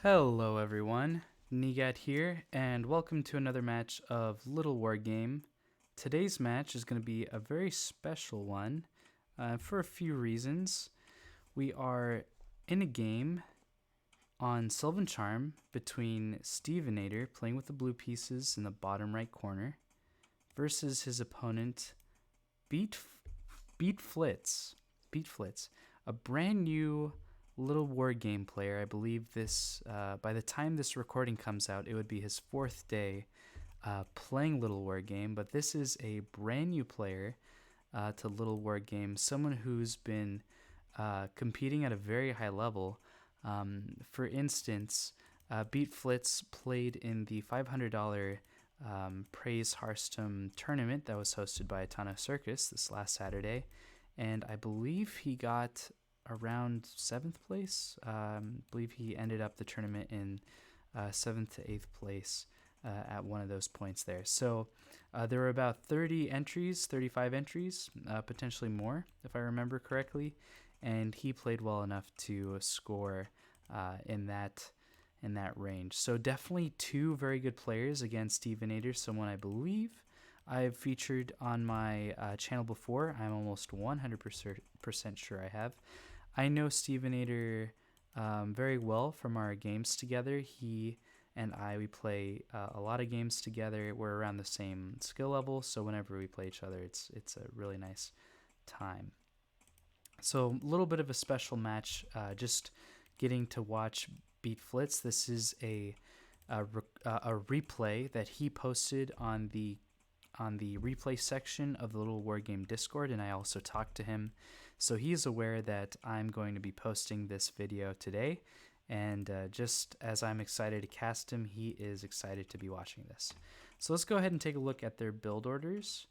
Hello everyone, Nigat here, and welcome to another match of Littlewargame. Today's match is going to be a very special one for a few reasons. We are in a game on Sylvan Charm between Steveinator, playing with the blue pieces in the bottom right corner, versus his opponent, BeatFlitz. BeatFlitz, a brand new Littlewargame player. I believe this, by the time this recording comes out, it would be his fourth day playing Littlewargame. But this is a brand new player to Littlewargame, someone who's been competing at a very high level. For instance, BeatFlitz played in the $500 Praise Hearthstone tournament that was hosted by Atano Circus this last Saturday, and I believe he got around seventh place. I believe he ended up the tournament in seventh to eighth place at one of those points there. So there were about 30 entries, 35 entries, potentially more, if I remember correctly, and he played well enough to score in that range. So definitely two very good players against Steveinator, someone I believe I've featured on my channel before. I'm almost 100% sure I have. I know Steveinator very well from our games together. He and we play a lot of games together. We're around the same skill level, so whenever we play each other, it's a really nice time. So a little bit of a special match, just getting to watch BeatFlitz. This is a replay that he posted on the replay section of the Littlewargame Discord, and I also talked to him, so he's aware that I'm going to be posting this video today, and just as I'm excited to cast him, he is excited to be watching this. So let's go ahead and take a look at their build orders.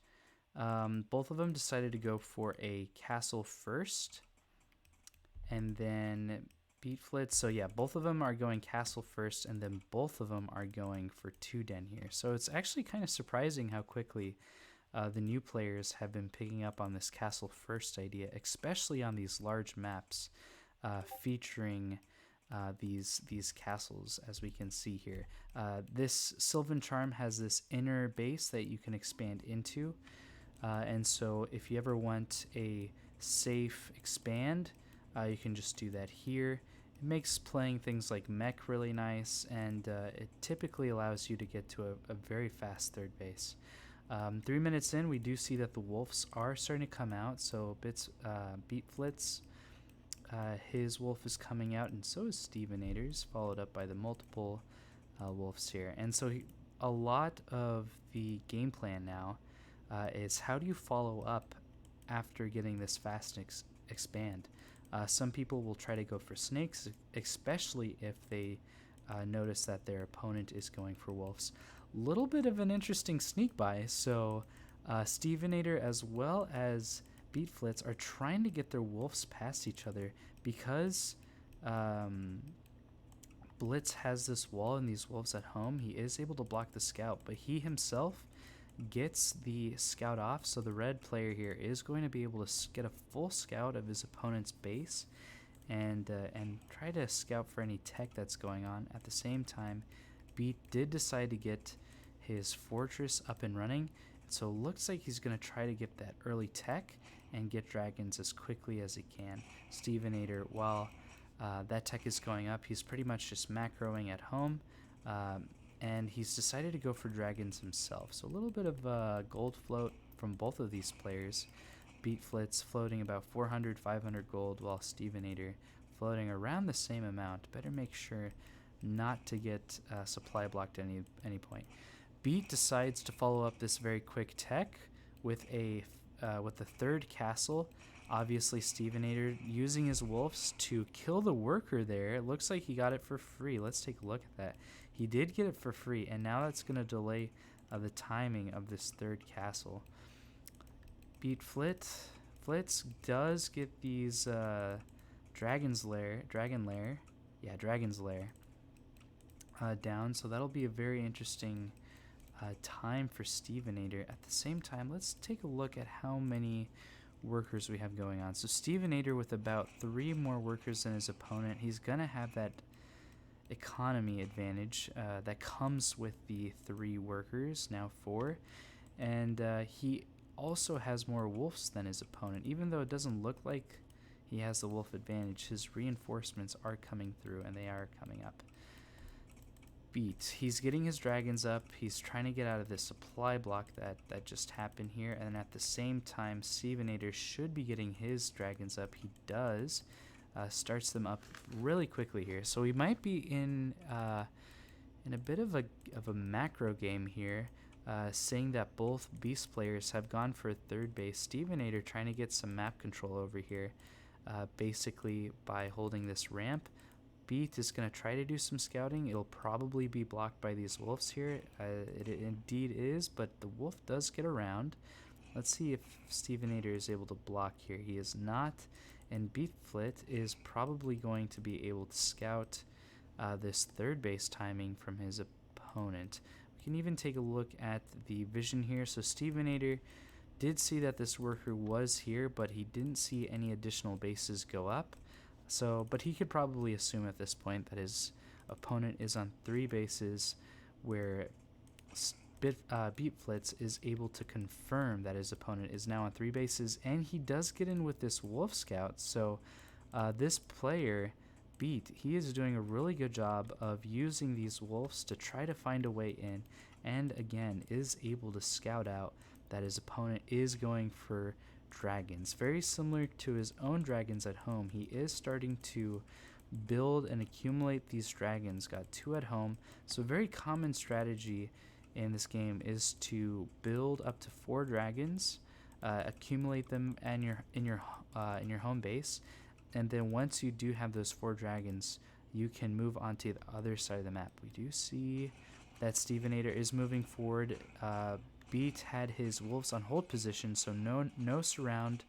Both of them decided to go for a castle first, and then BeatFlitz. So yeah, both of them are going castle first, and then both of them are going for 2 den here. So it's actually kind of surprising how quickly the new players have been picking up on this castle first idea, especially on these large maps featuring these castles, as we can see here. This Sylvan Charm has this inner base that you can expand into, and so if you ever want a safe expand, you can just do that here. It makes playing things like mech really nice, and it typically allows you to get to a very fast third base. 3 minutes in, we do see that the wolves are starting to come out, so BeatFlitz, his wolf is coming out, and so is Steveinator's, followed up by the multiple wolves here. And so a lot of the game plan now is how do you follow up after getting this fast expand. Some people will try to go for snakes, especially if they notice that their opponent is going for wolves. Little bit of an interesting sneak by. So Steveinator as well as BeatFlitz are trying to get their wolves past each other because Blitz has this wall and these wolves at home. He is able to block the scout, but he himself gets the scout off, so the red player here is going to be able to get a full scout of his opponent's base and try to scout for any tech that's going on. At the same time, Beat did decide to get his fortress up and running, so it looks like he's going to try to get that early tech and get dragons as quickly as he can. Steveinator, while that tech is going up, he's pretty much just macroing at home, and he's decided to go for dragons himself. So a little bit of gold float from both of these players. BeatFlitz floating about 400, 500 gold, while Steveinator floating around the same amount. Better make sure not to get supply blocked at any point. Beat decides to follow up this very quick tech with the third castle. Obviously, Steveinator using his wolves to kill the worker there. It looks like he got it for free. Let's take a look at that. He did get it for free, and now that's going to delay the timing of this third castle. BeatFlitz does get these Dragon's Lair down, so that'll be a very interesting time for Steveinator. At the same time, let's take a look at how many workers we have going on. So Steveinator with about 3 more workers than his opponent. He's gonna have that economy advantage that comes with the 3 workers, now 4. And he also has more wolves than his opponent. Even though it doesn't look like he has the wolf advantage, his reinforcements are coming through, and they are coming up. Beat. He's getting his dragons up. He's trying to get out of this supply block that just happened here. And at the same time, Steveinator should be getting his dragons up. He does. Starts them up really quickly here. So we might be in a bit of a macro game here, saying that both beast players have gone for a third base. Steveinator trying to get some map control over here, basically by holding this ramp. Beat is going to try to do some scouting. It'll probably be blocked by these wolves here. It indeed is, but the wolf does get around. Let's see if Steveinator is able to block here. He is not, and BeatFlitz is probably going to be able to scout this third base timing from his opponent. We can even take a look at the vision here. So Steveinator did see that this worker was here, but he didn't see any additional bases go up. So, but he could probably assume at this point that his opponent is on 3 bases, where BeatFlitz is able to confirm that his opponent is now on 3 bases, and he does get in with this wolf scout. So this player, Beat, he is doing a really good job of using these wolves to try to find a way in, and again is able to scout out that his opponent is going for dragons. Very similar to his own dragons at home, he is starting to build and accumulate these dragons. Got 2 at home. So a very common strategy in this game is to build up to 4 dragons, accumulate them in your home base, and then once you do have those 4 dragons, you can move on to the other side of the map. We do see that Steveinator is moving forward. Beat had his wolves on hold position, so no surround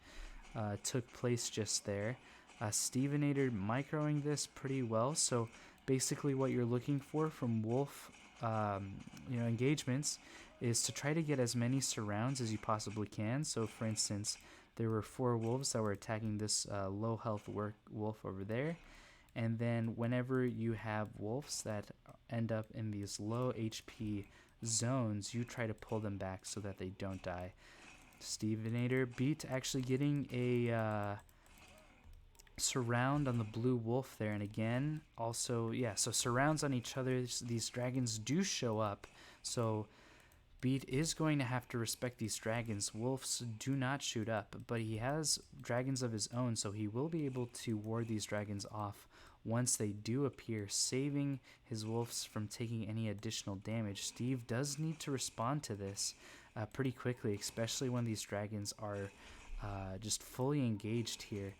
took place just there. Steveinator microing this pretty well. So basically, what you're looking for from wolf, engagements, is to try to get as many surrounds as you possibly can. So, for instance, there were 4 wolves that were attacking this low health wolf over there, and then whenever you have wolves that end up in these low HP zones, you try to pull them back so that they don't die. Steveinator, Beat actually getting a surround on the blue wolf there, and again also so surrounds on each other. These dragons do show up, so Beat is going to have to respect these dragons. Wolves do not shoot up, but he has dragons of his own, so he will be able to ward these dragons off once they do appear, saving his wolves from taking any additional damage. Steve does need to respond to this pretty quickly, especially when these dragons are just fully engaged here.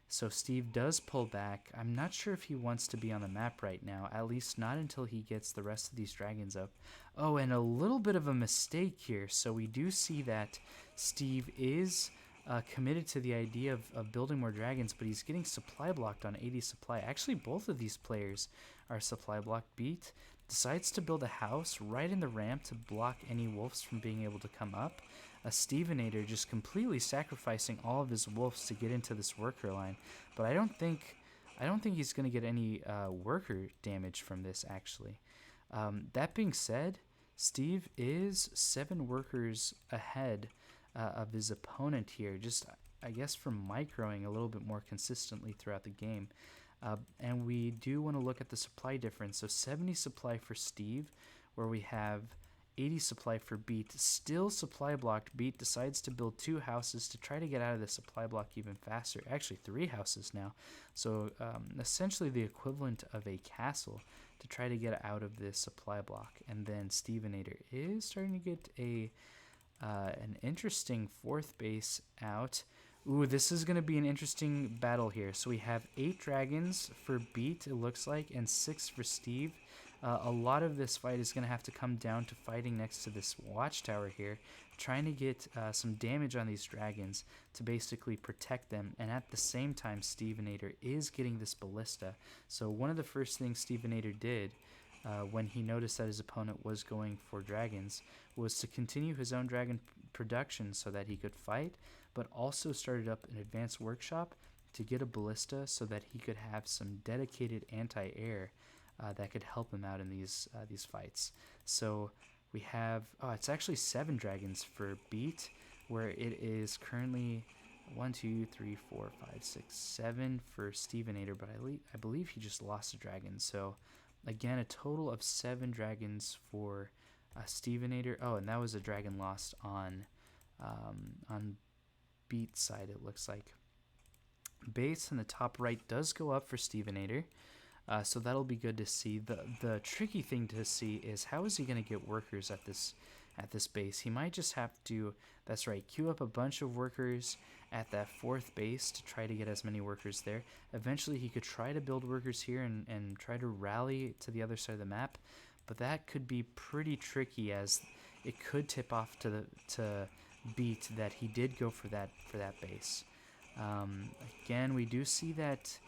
So Steve does pull back. I'm not sure if he wants to be on the map right now, at least not until he gets the rest of these dragons up. Oh, and a little bit of a mistake here. So we do see that Steve is committed to the idea of building more dragons, but he's getting supply blocked on 80 supply. Actually, both of these players are supply blocked. Beat decides to build a house right in the ramp to block any wolves from being able to come up. Steveinator just completely sacrificing all of his wolves to get into this worker line, but I don't think he's going to get any worker damage from this, actually. That being said, Steve is 7 workers ahead of his opponent here, just I guess from microing a little bit more consistently throughout the game. And we do want to look at the supply difference. So 70 supply for Steve, where we have 80 supply for Beat. Still supply blocked. Beat decides to build 2 houses to try to get out of the supply block even faster. Actually 3 houses now. So essentially the equivalent of a castle to try to get out of this supply block. And then Steveinator is starting to get an interesting 4th base out. Ooh, this is going to be an interesting battle here. So we have 8 dragons for Beat, it looks like, and 6 for Steve. A lot of this fight is going to have to come down to fighting next to this watchtower here, trying to get some damage on these dragons to basically protect them. And at the same time, Steveinator is getting this ballista. So one of the first things Steveinator did when he noticed that his opponent was going for dragons was to continue his own dragon production so that he could fight, but also started up an advanced workshop to get a ballista so that he could have some dedicated anti-air that could help him out in these fights. So we have, oh, it's actually 7 dragons for Beat, where it is currently 1, 2, 3, 4, 5, 6, 7 for Steveinator, but I believe he just lost a dragon. So again, a total of 7 dragons for Steveinator. Oh, and that was a dragon lost on Beat side, it looks like. Base in the top right does go up for Steveinator. So that'll be good to see. The tricky thing to see is how is he going to get workers at this base? He might just have to, that's right, queue up a bunch of workers at that 4th base to try to get as many workers there. Eventually he could try to build workers here and try to rally to the other side of the map, but that could be pretty tricky, as it could tip off to Beat that he did go for that base. Again, we do see that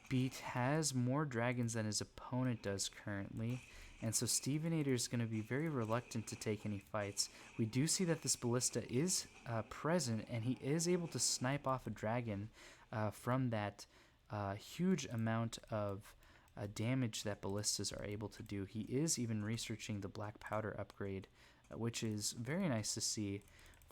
Beat has more dragons than his opponent does currently, and so Steveinator is going to be very reluctant to take any fights. We do see that this ballista is present, and he is able to snipe off a dragon from that huge amount of damage that ballistas are able to do. He is even researching the black powder upgrade, which is very nice to see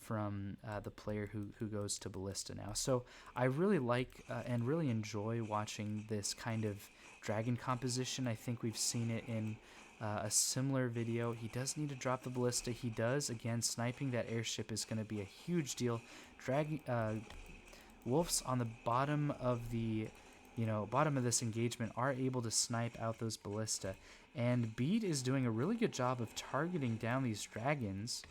from the player who goes to ballista now. So I really like and really enjoy watching this kind of dragon composition. I think we've seen it in a similar video. He does need to drop the ballista. He does. Again, sniping that airship is going to be a huge deal. Wolves on the bottom of the bottom of this engagement are able to snipe out those ballista, and Beat is doing a really good job of targeting down these dragons.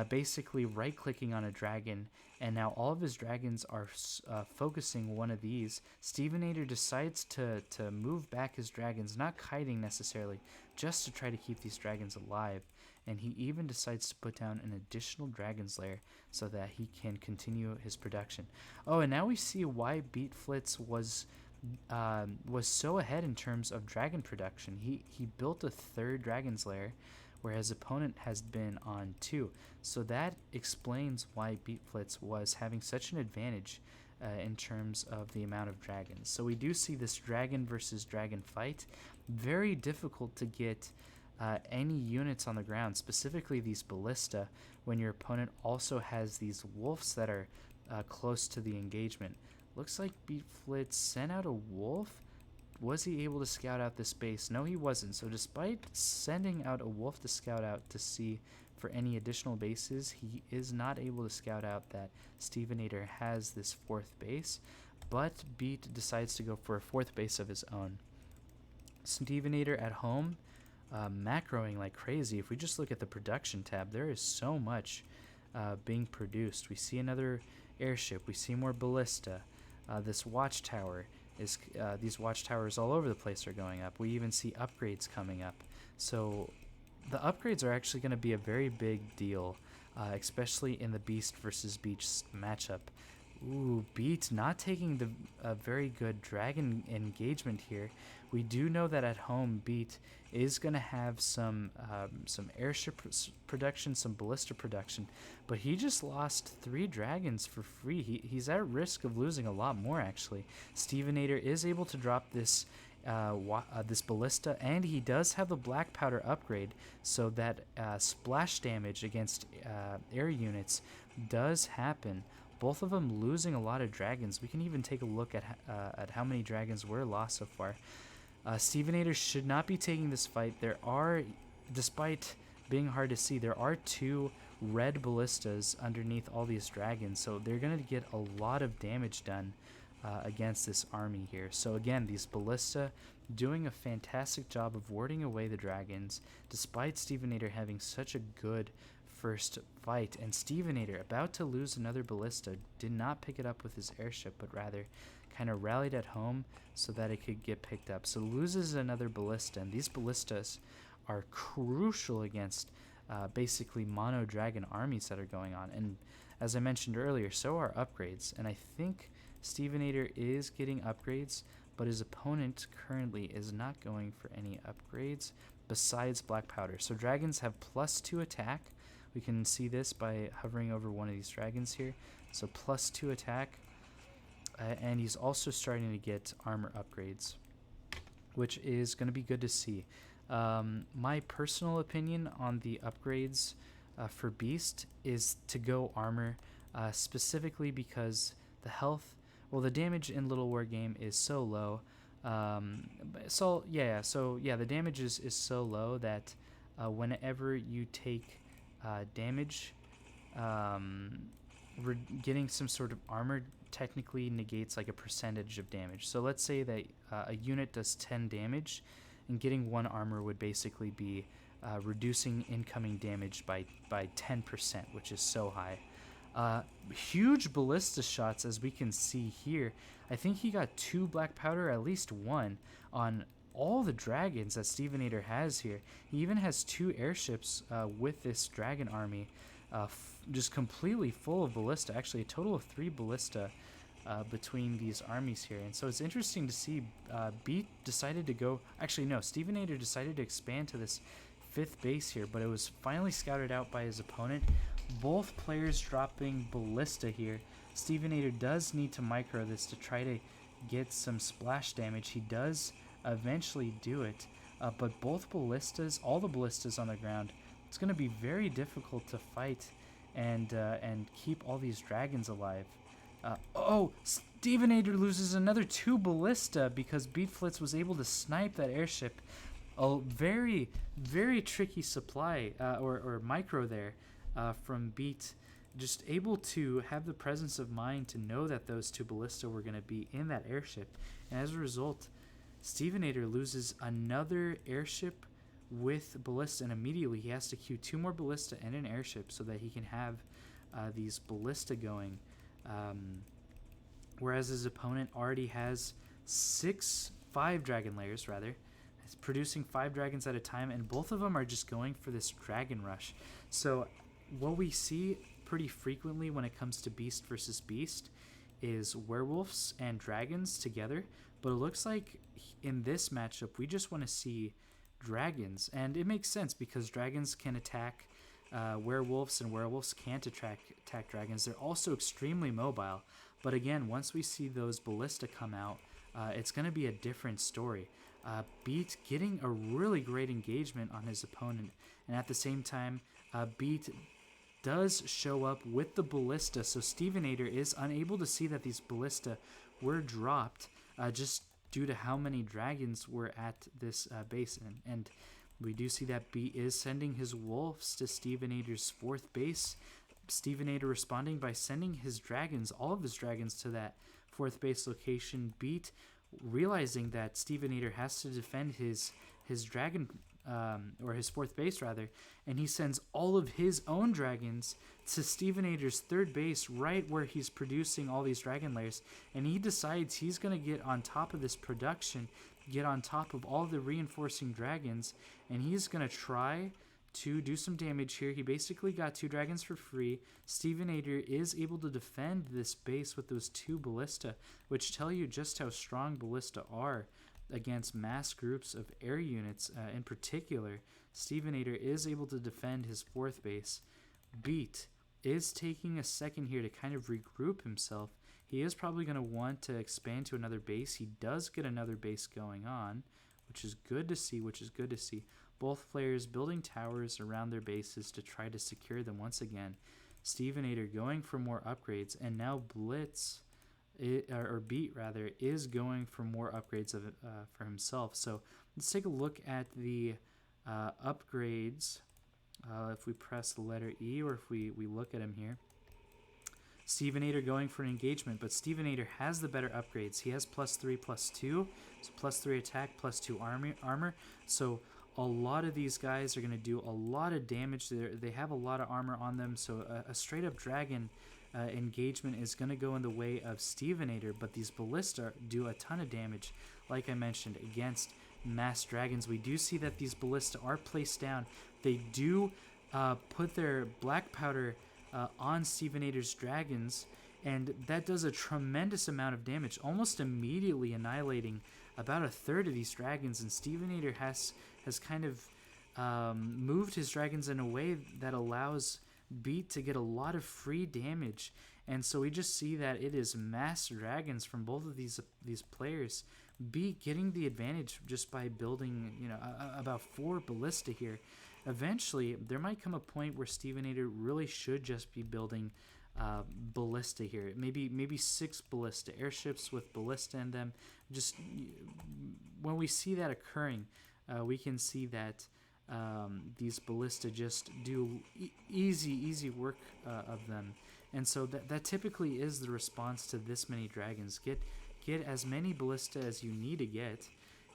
Basically right-clicking on a dragon, and now all of his dragons are focusing one of these. Steveinator decides to move back his dragons, not kiting necessarily, just to try to keep these dragons alive, and he even decides to put down an additional dragon's lair so that he can continue his production. Oh, and now we see why BeatFlitz was so ahead in terms of dragon production. He built a 3rd dragon's lair, where his opponent has been on 2. So that explains why BeatFlitz was having such an advantage in terms of the amount of dragons. So we do see this dragon versus dragon fight. Very difficult to get any units on the ground, specifically these ballista, when your opponent also has these wolves that are close to the engagement. Looks like BeatFlitz sent out a wolf. Was he able to scout out this base? No, he wasn't. So despite sending out a wolf to scout out to see for any additional bases, he is not able to scout out that Steveinator has this 4th base, but Beat decides to go for a 4th base of his own. Steveinator at home, macroing like crazy. If we just look at the production tab, there is so much being produced. We see another airship. We see more ballista. This watchtower. These watchtowers all over the place are going up. We even see upgrades coming up. So the upgrades are actually going to be a very big deal, especially in the Beast versus Beast matchup. Ooh, Beat not taking a very good dragon engagement here. We do know that at home, Beat is going to have some airship production, some ballista production, but he just lost 3 dragons for free. He's at risk of losing a lot more, actually. Steveinator is able to drop this this ballista, and he does have the black powder upgrade, so that splash damage against air units does happen. Both of them losing a lot of dragons. We can even take a look at how many dragons were lost so far. Steveinator should not be taking this fight. There are, despite being hard to see, there are 2 red ballistas underneath all these dragons, so they're going to get a lot of damage done against this army here. So again, these ballista doing a fantastic job of warding away the dragons, despite Steveinator having such a good first fight. And Steveinator, about to lose another ballista, did not pick it up with his airship, but rather kind of rallied at home so that it could get picked up. So loses another ballista, and these ballistas are crucial against basically mono dragon armies that are going on. And as I mentioned earlier, so are upgrades, and I think Steveinator is getting upgrades, but his opponent currently is not going for any upgrades besides black powder. So dragons have +2 attack. We can see this by hovering over one of these dragons here. So +2 attack, and he's also starting to get armor upgrades. which is going to be good to see. My personal opinion on the upgrades for Beast is to go armor, specifically because the health, well, the damage in Littlewargame is so low. The damage is so low that whenever you take damage, getting some sort of armor technically negates like a percentage of damage. So let's say that a unit does 10 damage, and getting 1 armor would basically be reducing incoming damage by 10%, which is so high. Huge ballista shots, as we can see here. I think he got 2 black powder, at least 1, on all the dragons that Steveinator has here. He even has 2 airships with this dragon army, just completely full of ballista. Actually, a total of 3 ballista between these armies here. And so it's interesting to see Beat decided to go... Actually, no, Steveinator decided to expand to this 5th base here, but it was finally scouted out by his opponent. Both players dropping ballista here. Steveinator does need to micro this to try to get some splash damage. He does eventually do it, but both ballistas, all the ballistas on the ground, it's going to be very difficult to fight and keep all these dragons alive. Steveinator loses another 2 ballista because BeatFlitz was able to snipe that airship. A very, very tricky supply or micro there from Beat. Just able to have the presence of mind to know that those 2 ballista were going to be in that airship. And as a result, Steveinator loses another airship with ballista, and immediately he has to queue 2 more ballista and an airship so that he can have these ballista going. Whereas his opponent already has 5 dragon layers, rather. It's producing 5 dragons at a time, and both of them are just going for this dragon rush. So what we see pretty frequently when it comes to Beast versus Beast is werewolves and dragons together, but it looks like in this matchup we just want to see dragons, and it makes sense because dragons can attack werewolves and werewolves can't attack dragons. They're also extremely mobile, but again, once we see those ballista come out, it's going to be a different story. Beat getting a really great engagement on his opponent, and at the same time Beat does show up with the ballista, so Steveinator is unable to see that these ballista were dropped just due to how many dragons were at this base. And we do see that Beat is sending his wolves to Steveinator's 4th base. Steveinator responding by sending his dragons, all of his dragons, to that 4th base location. Beat realizing that Steveinator has to defend his dragon, or his 4th base rather, and he sends all of his own dragons to Steveinator's 3rd base, right where he's producing all these dragon layers, and he decides he's going to get on top of this production, get on top of all the reinforcing dragons, and he's going to try to do some damage here. He basically got 2 dragons for free. Steveinator is able to defend this base with those 2 ballista, which tell you just how strong ballista are against mass groups of air units. In particular, Steveinator is able to defend his 4th base. Beat is taking a second here to kind of regroup himself. He is probably going to want to expand to another base. He does get another base going on, which is good to see. Both players building towers around their bases to try to secure them once again. Steveinator going for more upgrades, and now Beat rather, is going for more upgrades for himself. So let's take a look at the upgrades. If we press the letter E, or if we look at him here. Steveinator going for an engagement, but Steveinator has the better upgrades. He has +3/+2, so +3 attack, +2 armor. So a lot of these guys are going to do a lot of damage. They have a lot of armor on them, so a straight-up dragon engagement is going to go in the way of Steveinator, but these ballista do a ton of damage, like I mentioned, against mass dragons. We do see that these ballista are placed down. They do put their black powder on Steveinator's dragons, and that does a tremendous amount of damage, almost immediately annihilating about a third of these dragons. And Steveinator has kind of moved his dragons in a way that allows Beat to get a lot of free damage. And so we just see that it is mass dragons from both of these players, Beat getting the advantage just by building, about 4 ballista here. Eventually, there might come a point where Steveinator really should just be building ballista here. Maybe 6 ballista airships with ballista in them. Just when we see that occurring, we can see that these ballista just do easy work of them. And so that typically is the response to this many dragons. Get as many ballista as you need to get,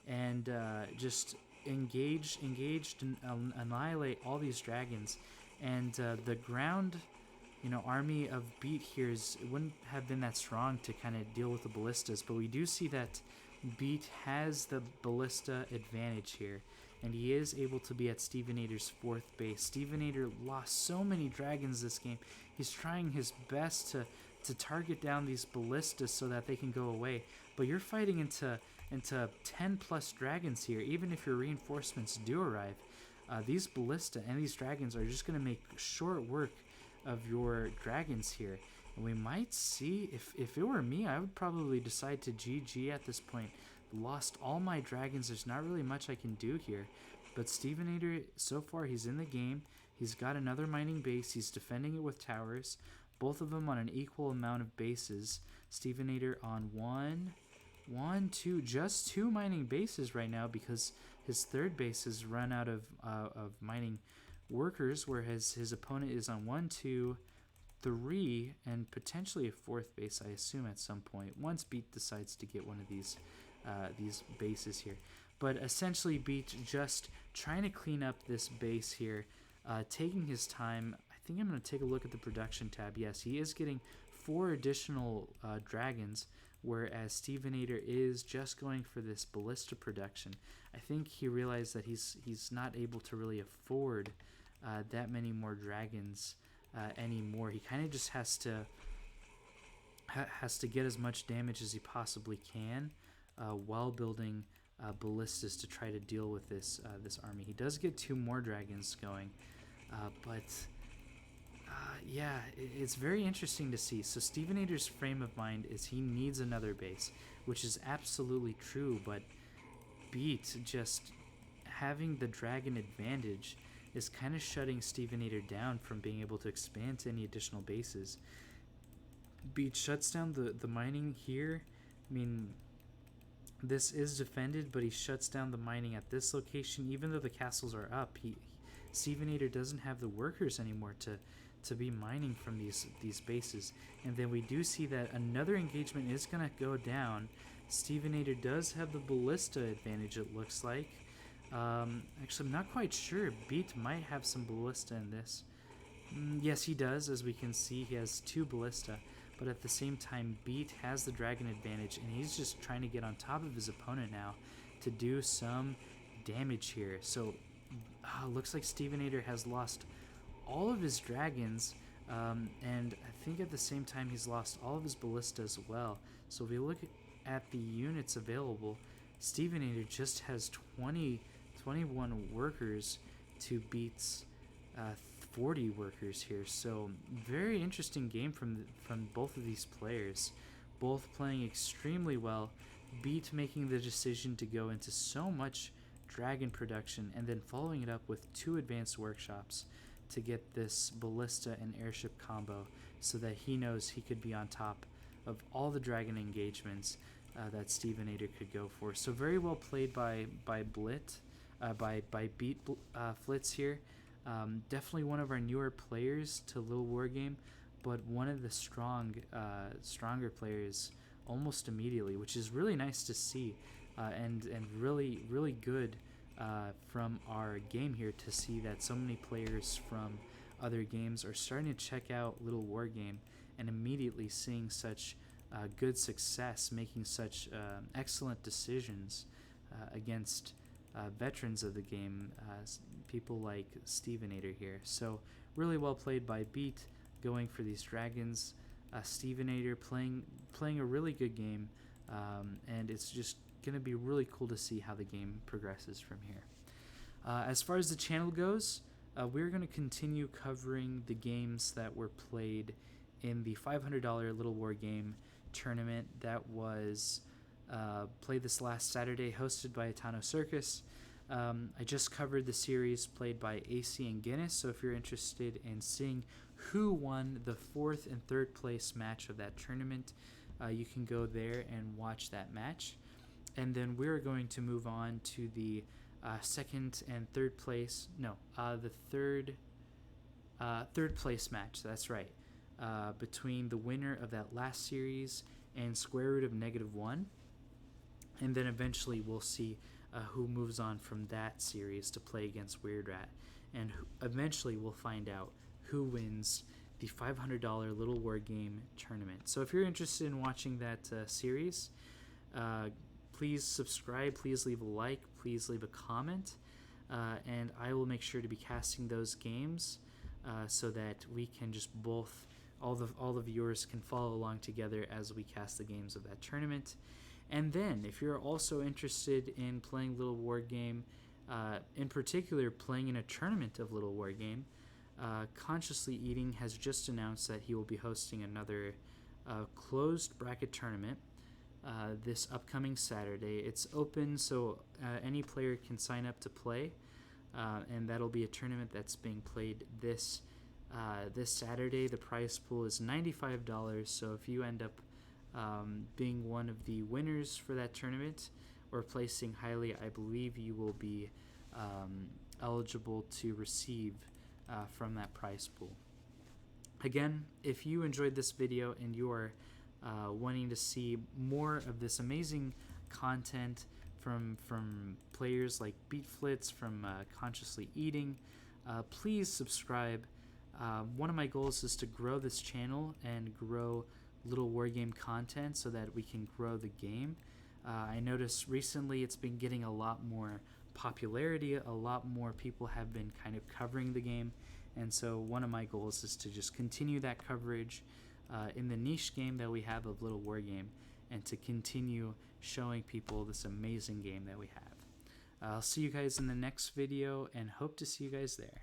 and just engage and annihilate all these dragons. And the ground, army of Beat here wouldn't have been that strong to kind of deal with the ballistas, but we do see that Beat has the ballista advantage here, and he is able to be at Steveinator's 4th base. Steveinator lost so many dragons this game. He's trying his best to target down these ballistas so that they can go away, but you're fighting into 10 plus dragons here. Even if your reinforcements do arrive, these ballista and these dragons are just going to make short work of your dragons here. And we might see, if it were me, I would probably decide to GG at this point. Lost all my dragons. There's not really much I can do here. But Steveinator, so far, he's in the game. He's got another mining base. He's defending it with towers. Both of them on an equal amount of bases. Steveinator on just 2 mining bases right now, because his 3rd base has run out of mining workers, whereas his opponent is on 1, 2, 3, and potentially a 4th base, I assume, at some point, once Beat decides to get one of these bases here. But essentially, Beat just trying to clean up this base here, taking his time. I think I'm going to take a look at the production tab. Yes, he is getting 4 additional dragons, whereas Steveinator is just going for this ballista production. I think he realized that he's not able to really afford that many more dragons anymore. He kind of just has to get as much damage as he possibly can while building ballistas to try to deal with this army. He does get 2 more dragons going, but yeah, it's very interesting to see. So Steveinator's frame of mind is he needs another base, which is absolutely true, but Beat just having the dragon advantage is kind of shutting Steveinator down from being able to expand to any additional bases. Beat shuts down the mining here. I mean, this is defended, but he shuts down the mining at this location, even though the castles are up. Steveinator doesn't have the workers anymore to be mining from these bases. And then we do see that another engagement is going to go down. Steveinator does have the ballista advantage, it looks like. Actually, I'm not quite sure. Beat might have some ballista in this. Yes, he does. As we can see, he has 2 ballista. But at the same time, Beat has the dragon advantage, and he's just trying to get on top of his opponent now to do some damage here. So, looks like Steveinator has lost all of his dragons, and I think at the same time he's lost all of his ballista as well. So if we look at the units available, Steveinator just has 21 workers to Beat's 40 workers here. So very interesting game from both of these players, both playing extremely well. Beat making the decision to go into so much dragon production and then following it up with 2 advanced workshops to get this ballista and airship combo, so that he knows he could be on top of all the dragon engagements that Steveinator could go for. So very well played by BeatFlitz here. Definitely one of our newer players to Littlewargame, but one of the stronger players almost immediately, which is really nice to see, and really good from our game here to see that so many players from other games are starting to check out Littlewargame and immediately seeing such good success, making such excellent decisions against veterans of the game, people like Steveinator here. So really well played by Beat, going for these dragons. Steveinator playing a really good game, and it's just going to be really cool to see how the game progresses from here. As far as the channel goes, we're going to continue covering the games that were played in the $500 Littlewargame tournament that was played this last Saturday, hosted by Atano Circus. I just covered the series played by AC and Guinness, so if you're interested in seeing who won the 4th and 3rd place match of that tournament, you can go there and watch that match. And then we're going to move on to the 2nd and 3rd place, the third place match, that's right, between the winner of that last series and square root of -1. And then eventually we'll see who moves on from that series to play against Weird Rat. And eventually we'll find out who wins the $500 Little War Game tournament. So if you're interested in watching that series, please subscribe, please leave a like, please leave a comment, and I will make sure to be casting those games so that we can just both, all the viewers can follow along together as we cast the games of that tournament. And then, if you're also interested in playing Little War Game, in particular playing in a tournament of Little War Game, Consciously Eating has just announced that he will be hosting another closed bracket tournament this upcoming Saturday. It's open, so any player can sign up to play, and that'll be a tournament that's being played this Saturday. The prize pool is $95, so if you end up being one of the winners for that tournament or placing highly, I believe you will be eligible to receive from that prize pool. Again, if you enjoyed this video and you are wanting to see more of this amazing content from players like BeatFlitz, from Consciously Eating, please subscribe. One of my goals is to grow this channel and grow Little War Game content so that we can grow the game. I noticed recently it's been getting a lot more popularity, a lot more people have been kind of covering the game, and so one of my goals is to just continue that coverage in the niche game that we have of Little War Game, and to continue showing people this amazing game that we have. I'll see you guys in the next video and hope to see you guys there.